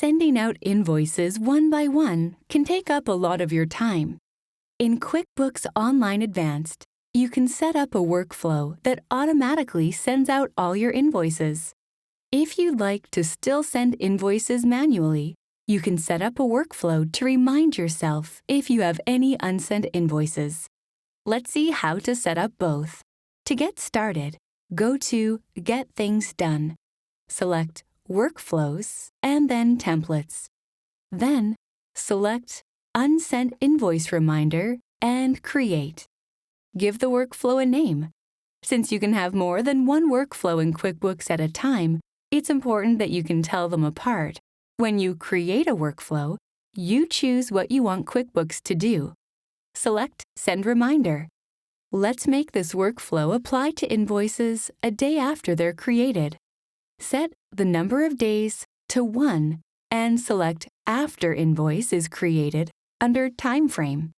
Sending out invoices one by one can take up a lot of your time. In QuickBooks Online Advanced, you can set up a workflow that automatically sends out all your invoices. If you'd like to still send invoices manually, you can set up a workflow to remind yourself if you have any unsent invoices. Let's see how to set up both. To get started, go to Get Things Done. Select Workflows and then Templates. Then, select Unsent Invoice Reminder and Create. Give the workflow a name. Since you can have more than one workflow in QuickBooks at a time, it's important that you can tell them apart. When you create a workflow, you choose what you want QuickBooks to do. Select Send Reminder. Let's make this workflow apply to invoices a day after they're created. Set the number of days to 1 and select After Invoice is Created under Time Frame.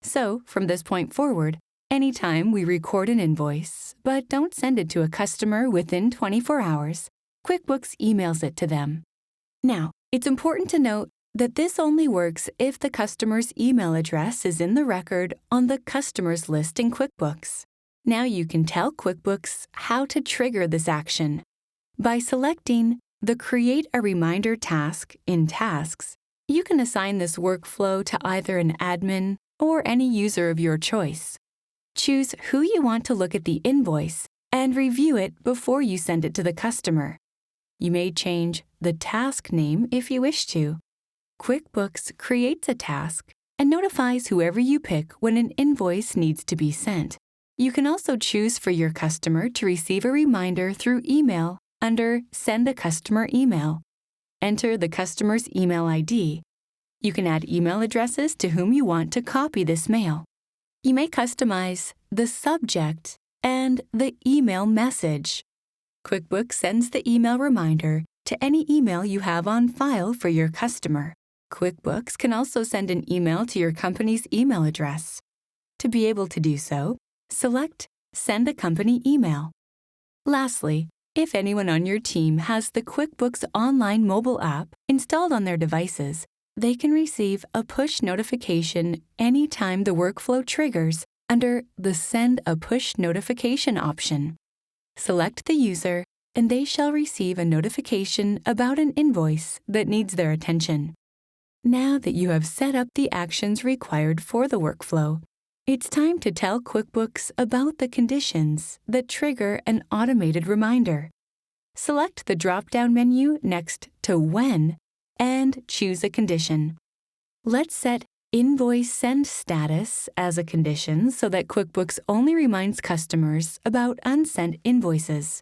So, from this point forward, anytime we record an invoice but don't send it to a customer within 24 hours, QuickBooks emails it to them. Now, it's important to note that this only works if the customer's email address is in the record on the Customers list in QuickBooks. Now you can tell QuickBooks how to trigger this action. By selecting the Create a Reminder task in Tasks, you can assign this workflow to either an admin or any user of your choice. Choose who you want to look at the invoice and review it before you send it to the customer. You may change the task name if you wish to. QuickBooks creates a task and notifies whoever you pick when an invoice needs to be sent. You can also choose for your customer to receive a reminder through email under Send a Customer Email. Enter the customer's email ID. You can add email addresses to whom you want to copy this mail. You may customize the subject and the email message. QuickBooks sends the email reminder to any email you have on file for your customer. QuickBooks can also send an email to your company's email address. To be able to do so, select Send a Company Email. Lastly, if anyone on your team has the QuickBooks Online mobile app installed on their devices, they can receive a push notification anytime the workflow triggers under the Send a Push Notification option. Select the user, and they shall receive a notification about an invoice that needs their attention. Now that you have set up the actions required for the workflow, it's time to tell QuickBooks about the conditions that trigger an automated reminder. Select the drop-down menu next to When and choose a condition. Let's set Invoice Send Status as a condition so that QuickBooks only reminds customers about unsent invoices.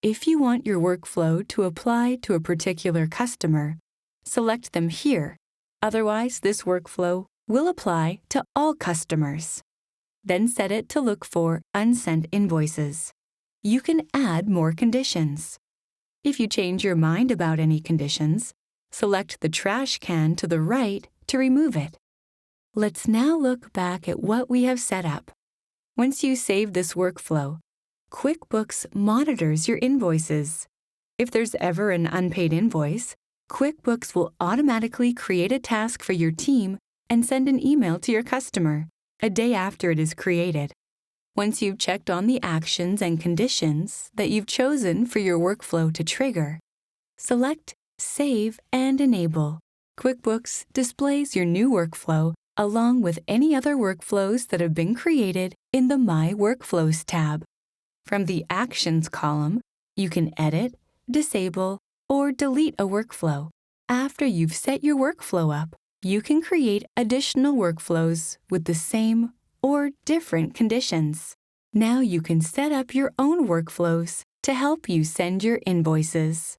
If you want your workflow to apply to a particular customer, select them here. Otherwise, this workflow will apply to all customers. Then set it to look for unsent invoices. You can add more conditions. If you change your mind about any conditions, select the trash can to the right to remove it. Let's now look back at what we have set up. Once you save this workflow, QuickBooks monitors your invoices. If there's ever an unpaid invoice, QuickBooks will automatically create a task for your team and send an email to your customer a day after it is created. Once you've checked on the actions and conditions that you've chosen for your workflow to trigger, select Save and Enable. QuickBooks displays your new workflow along with any other workflows that have been created in the My Workflows tab. From the Actions column, you can edit, disable, or delete a workflow. After you've set your workflow up, you can create additional workflows with the same or different conditions. Now you can set up your own workflows to help you send your invoices.